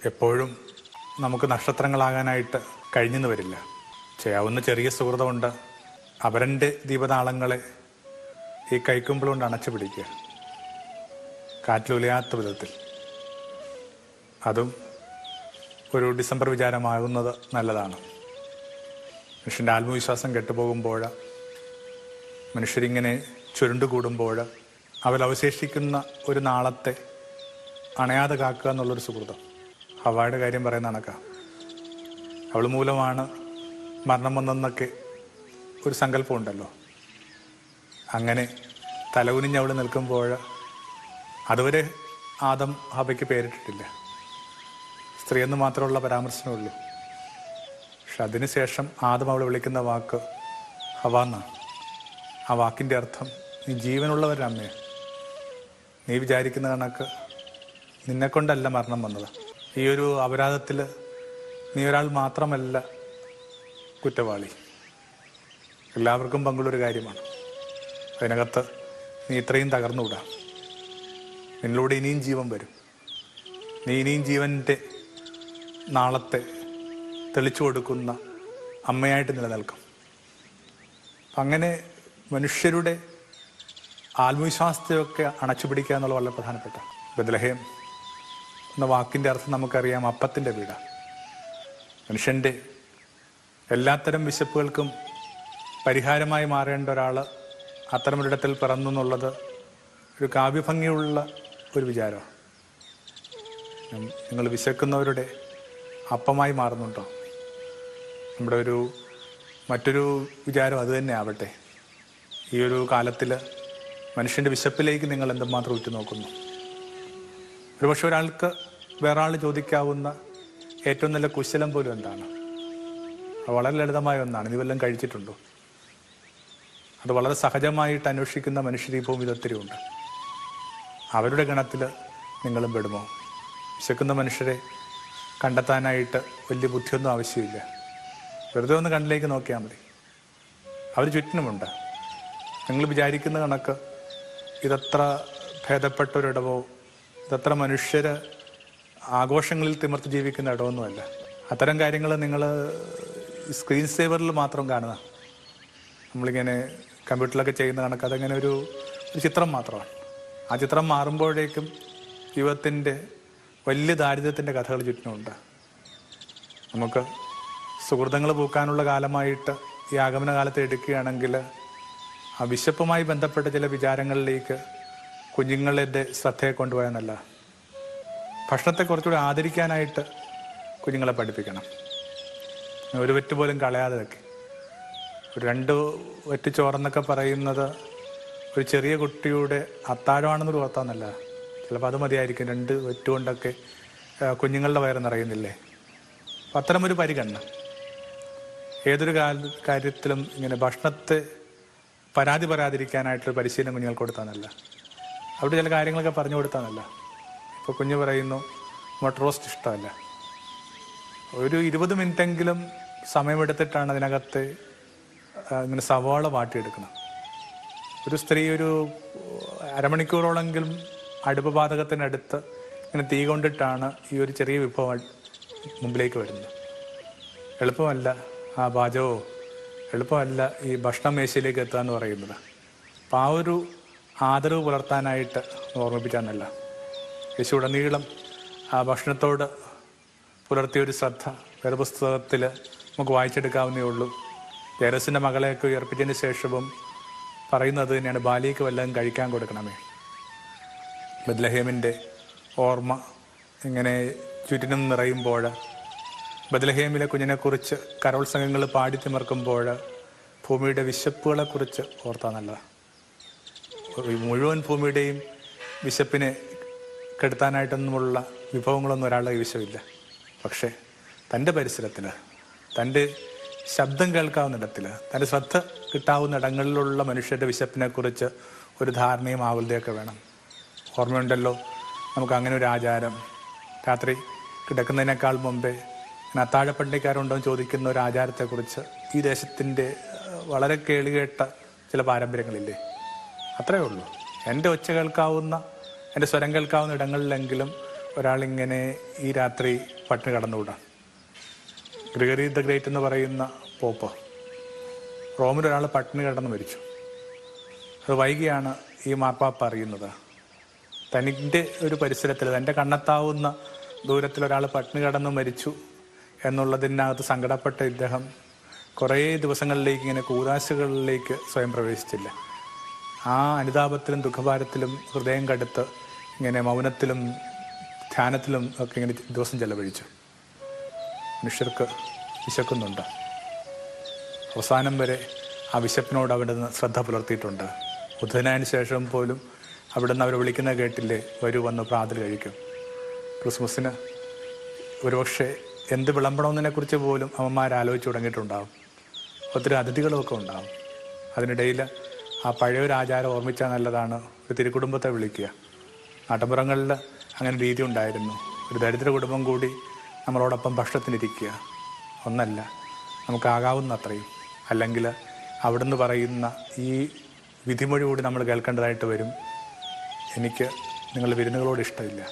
എപ്പോഴും നമുക്ക് നക്ഷത്രങ്ങളാകാനായിട്ട് കഴിഞ്ഞെന്ന് വരില്ല. ചെയ്യാവുന്ന ചെറിയ സുഹൃതമുണ്ട്. അവരൻ്റെ ദീപനാളങ്ങളെ ഈ കൈക്കുമ്പിൾ കൊണ്ട് അണച്ചു പിടിക്കുക, കാറ്റിലുലയാത്ത വിധത്തിൽ. അതും ഒരു ഡിസംബർ വിചാരമാകുന്നത് നല്ലതാണ്. മനുഷ്യൻ്റെ ആത്മവിശ്വാസം കെട്ടുപോകുമ്പോൾ, മനുഷ്യരിങ്ങനെ ചുരുണ്ടുകൂടുമ്പോൾ അവരവശേഷിക്കുന്ന ഒരു നാളത്തെ അണയാതെ കാക്കുക എന്നുള്ളൊരു സുഹൃതം. ഹവ്വായുടെ കാര്യം പറയുന്ന കണക്കാണ്. അവൾ മൂലമാണ് മരണം വന്നെന്നൊക്കെ ഒരു സങ്കല്പമുണ്ടല്ലോ. അങ്ങനെ തലകുനിഞ്ഞ് അവൾ നിൽക്കുമ്പോൾ അതുവരെ ആദം ഹവയ്ക്ക് പേരിട്ടിട്ടില്ല. സ്ത്രീയെന്ന് മാത്രമുള്ള പരാമർശനമുള്ളൂ. പക്ഷെ അതിനുശേഷം ആദം അവൾ വിളിക്കുന്ന വാക്ക് ഹവ എന്നാണ്. ആ വാക്കിൻ്റെ അർത്ഥം നീ ജീവനുള്ളവരുടെ അമ്മയാണ്. നീ വിചാരിക്കുന്ന കണക്ക് നിന്നെക്കൊണ്ടല്ല മരണം വന്നത്. ഈ ഒരു അപരാധത്തിൽ നീ ഒരാൾ മാത്രമല്ല കുറ്റവാളി, എല്ലാവർക്കും പങ്കുള്ളൊരു കാര്യമാണ്. അതിനകത്ത് നീ ഇത്രയും തകർന്നുകൂടാ. നിന്നിലൂടെ ഇനിയും ജീവൻ വരും. നീ ഇനിയും ജീവൻ്റെ നാളത്തെ തെളിച്ചു കൊടുക്കുന്ന അമ്മയായിട്ട് നിലനിൽക്കും. അങ്ങനെ മനുഷ്യരുടെ ആത്മവിശ്വാസത്തെയൊക്കെ അണച്ചുപിടിക്കുക എന്നുള്ളത് വളരെ പ്രധാനപ്പെട്ട. ബത്ലഹേം എന്ന വാക്കിൻ്റെ അർത്ഥം നമുക്കറിയാം, അപ്പത്തിൻ്റെ വീടാണ്. മനുഷ്യൻ്റെ എല്ലാത്തരം വിശപ്പുകൾക്കും പരിഹാരമായി മാറേണ്ട ഒരാൾ അത്തരമൊരിടത്തിൽ പിറന്നു എന്നുള്ളത് ഒരു കാവ്യഭംഗിയുള്ള ഒരു വിചാരമാണ്. നിങ്ങൾ വിശക്കുന്നവരുടെ അപ്പമായി മാറുന്നുണ്ടോ? നമ്മുടെ മറ്റൊരു വിചാരം അത് തന്നെ ആവട്ടെ. ഈ ഒരു കാലത്തിൽ മനുഷ്യൻ്റെ വിശപ്പിലേക്ക് നിങ്ങൾ എന്തുമാത്രം ഉറ്റുനോക്കുന്നു? ഒരുപക്ഷെ ഒരാൾക്ക് വേറൊരാൾ ചോദിക്കാവുന്ന ഏറ്റവും നല്ല കുശലം പോലും എന്താണ്? അത് വളരെ ലളിതമായ ഒന്നാണ്. നീ വല്ലതും കഴിച്ചിട്ടുണ്ടോ? അത് വളരെ സഹജമായിട്ട് അന്വേഷിക്കുന്ന മനുഷ്യർ ഈ ഭൂമിയിൽ ഒത്തിരി ഉണ്ട്. അവരുടെ ഗണത്തിൽ നിങ്ങളും പെടുമോ? വിശക്കുന്ന മനുഷ്യരെ കണ്ടെത്താനായിട്ട് വലിയ ബുദ്ധിയൊന്നും ആവശ്യമില്ല. വെറുതെ ഒന്ന് കണ്ണിലേക്ക് നോക്കിയാൽ മതി. അവർ ചുറ്റിനുമുണ്ട്. നിങ്ങൾ വിചാരിക്കുന്ന കണക്ക് ഇതത്ര ഭേദപ്പെട്ടൊരിടവോ ഇതത്ര മനുഷ്യർ ആഘോഷങ്ങളിൽ തിമിർത്ത് ജീവിക്കുന്ന ഇടമൊന്നുമല്ല. അത്തരം കാര്യങ്ങൾ നിങ്ങൾ സ്ക്രീൻ സേവറിൽ മാത്രം കാണുക. നമ്മളിങ്ങനെ കമ്പ്യൂട്ടറിലൊക്കെ ചെയ്യുന്ന കണക്ക് അതങ്ങനെ ഒരു ചിത്രം മാത്രമാണ്. ആ ചിത്രം മാറുമ്പോഴേക്കും യുവത്തിൻ്റെ വലിയ ദാരിദ്ര്യത്തിൻ്റെ കഥകൾ ചുറ്റിനുമുണ്ട്. നമുക്ക് സുഹൃത്തുക്കൾ പൂക്കാനുള്ള കാലമായിട്ട് ഈ ആഗമന കാലത്ത് എടുക്കുകയാണെങ്കിൽ ആ വിശപ്പുമായി ബന്ധപ്പെട്ട ചില വിചാരങ്ങളിലേക്ക് കുഞ്ഞുങ്ങളുടെ ശ്രദ്ധയെ കൊണ്ടുപോയെന്നല്ല, ഭക്ഷണത്തെ കുറച്ചുകൂടി ആദരിക്കാനായിട്ട് കുഞ്ഞുങ്ങളെ പഠിപ്പിക്കണം. ഒരു വെറ്റ് പോലും കളയാതെ വെക്കെ. ഒരു 2 വെറ്റ് ചോറെന്നൊക്കെ പറയുന്നത് ഒരു ചെറിയ കുട്ടിയുടെ അത്താഴമാണെന്നൊരു ഓർത്താന്നല്ല. ചിലപ്പോൾ അത് മതിയായിരിക്കും. 2 വെറ്റ് കൊണ്ടൊക്കെ കുഞ്ഞുങ്ങളുടെ വയറ് നിറയുന്നില്ലേ? അപ്പം അത്തരമൊരു പരിഗണന ഏതൊരു കാര്യത്തിലും ഇങ്ങനെ ഭക്ഷണത്തെ പരാതി പറയാതിരിക്കാനായിട്ടൊരു പരിശീലനം കുഞ്ഞുങ്ങൾക്ക് കൊടുത്താന്നല്ല, അവിടെ ചില കാര്യങ്ങളൊക്കെ പറഞ്ഞു കൊടുത്താന്നല്ല. ഇപ്പോൾ കുഞ്ഞ് പറയുന്നു മുട്ട റോസ്റ്റ് ഇഷ്ടമല്ല. ഒരു 20 മിനിറ്റെങ്കിലും സമയമെടുത്തിട്ടാണ് അതിനകത്ത് ഇങ്ങനെ സവാള വാട്ടിയെടുക്കണം. ഒരു സ്ത്രീ ഒരു അരമണിക്കൂറോളെങ്കിലും അടുപ്പ് പാചകത്തിനടുത്ത് ഇങ്ങനെ തീ കൊണ്ടിട്ടാണ് ഈ ഒരു ചെറിയ വിഭവം മുമ്പിലേക്ക് വരുന്നത്. എളുപ്പമല്ല ആ പാചകമോ, എളുപ്പമല്ല ഈ ഭക്ഷണ മേശയിലേക്ക് എത്തുക എന്ന് പറയുന്നത്. അപ്പം ആ ഒരു ആദരവ് പുലർത്താനായിട്ട് ഓർമ്മിപ്പിക്കാന്നല്ല. യേശു ഉടനീളം ആ ഭക്ഷണത്തോട് പുലർത്തിയൊരു ശ്രദ്ധ വേദപുസ്തകത്തിൽ നമുക്ക് വായിച്ചെടുക്കാവുന്നേ ഉള്ളൂ. ജൈറസിൻ്റെ മകളെയൊക്കെ ഉയർപ്പിച്ചതിന് ശേഷവും പറയുന്നത് തന്നെയാണ്, ബാലിക്ക് വല്ലതും കഴിക്കാൻ കൊടുക്കണമേ. ബത്ലഹേമിൻ്റെ ഓർമ്മ ഇങ്ങനെ ചുറ്റിനും നിറയുമ്പോൾ, ബത്ലഹേമിലെ കുഞ്ഞിനെക്കുറിച്ച് കരോത്സംഗങ്ങൾ പാടി തിമിർക്കുമ്പോൾ ഭൂമിയുടെ വിശപ്പുകളെക്കുറിച്ച് ഓർത്താന്നല്ല. മുഴുവൻ ഭൂമിയുടെയും വിശപ്പിനെ കെടുത്താനായിട്ടൊന്നുമുള്ള വിഭവങ്ങളൊന്നും ഒരാളുടെ കൈവശമില്ല. പക്ഷേ തൻ്റെ പരിസരത്തിൽ, തൻ്റെ ശബ്ദം കേൾക്കാവുന്നിടത്തിൽ, തൻ്റെ ശ്രദ്ധ കിട്ടാവുന്ന ഇടങ്ങളിലുള്ള മനുഷ്യരുടെ വിശപ്പിനെക്കുറിച്ച് ഒരു ധാരണയും ആവുലതയൊക്കെ വേണം. ഓർമ്മയുണ്ടല്ലോ നമുക്ക് അങ്ങനെ ഒരു ആചാരം, രാത്രി കിടക്കുന്നതിനേക്കാൾ മുമ്പേ അത്താഴപ്പണ്ടിക്കാരുണ്ടോ എന്ന് ചോദിക്കുന്ന ഒരു ആചാരത്തെക്കുറിച്ച് ഈ ദേശത്തിൻ്റെ വളരെ കേളുകേട്ട ചില പാരമ്പര്യങ്ങളില്ലേ? അത്രയേ ഉള്ളൂ. എൻ്റെ ഒച്ച കേൾക്കാവുന്ന, എൻ്റെ സ്വരം കേൾക്കാവുന്ന ഇടങ്ങളിലെങ്കിലും ഒരാളിങ്ങനെ ഈ രാത്രി പട്ടിണി കടന്നുകൂടാ. ഗ്രിഗറി ദ ഗ്രേറ്റ് എന്ന് പറയുന്ന പോപ്പ് റോമിൽ ഒരാൾ പട്ടിണി കിടന്ന് മരിച്ചു. അത് വൈകിയാണ് ഈ മാർപ്പാപ്പ അറിയുന്നത്. തനിൻ്റെ ഒരു പരിസരത്തിൽ തൻ്റെ കണ്ണെത്താവുന്ന ദൂരത്തിൽ ഒരാൾ പട്ടിണി കിടന്ന് മരിച്ചു എന്നുള്ളതിനകത്ത് സങ്കടപ്പെട്ട ഇദ്ദേഹം കുറേ ദിവസങ്ങളിലേക്ക് ഇങ്ങനെ കൂദാശകളിലേക്ക് സ്വയം പ്രവേശിച്ചില്ല. ആ അനുതാപത്തിലും ദുഃഖഭാരത്തിലും ഹൃദയം കടുത്ത് ഇങ്ങനെ മൗനത്തിലും ധ്യാനത്തിലും ഒക്കെ ഇങ്ങനെ ദിവസം ചെലവഴിച്ചു. മനുഷ്യർക്ക് വിശക്കുന്നുണ്ട്. അവസാനം വരെ ആ വിശപ്പിനോട് അവിടുന്ന് ശ്രദ്ധ പുലർത്തിയിട്ടുണ്ട്. ബുധനായതിനു ശേഷം പോലും അവിടുന്ന് അവർ വിളിക്കുന്ന കേട്ടില്ലേ, വരൂ വന്ന് പ്രാതൽ കഴിക്കും. ക്രിസ്മസിന് ഒരുപക്ഷെ എന്ത് വിളമ്പണമെന്നതിനെക്കുറിച്ച് പോലും അമ്മമാർ ആലോചിച്ച് തുടങ്ങിയിട്ടുണ്ടാകും. ഒത്തിരി അതിഥികളുമൊക്കെ ഉണ്ടാകും. അതിനിടയിൽ ആ പഴയൊരു ആചാരം ഓർമ്മിച്ചാൽ നല്ലതാണ്, ഒരു തിരുക്കുടുംബത്തെ വിളിക്കുക. നാട്ടുമ്പുറങ്ങളിൽ അങ്ങനെ രീതി ഉണ്ടായിരുന്നു. ഒരു ദരിദ്ര കുടുംബം കൂടി നമ്മളോടൊപ്പം ഭക്ഷണത്തിനിരിക്കുക. ഒന്നല്ല, നമുക്കാകാവുന്ന അത്രയും. അല്ലെങ്കിൽ അവിടുന്ന് പറയുന്ന ഈ വിധിമൊഴി കൂടി നമ്മൾ കേൾക്കേണ്ടതായിട്ട് വരും. എനിക്ക് നിങ്ങൾ വിരുന്നുകളോട് ഇഷ്ടമില്ല.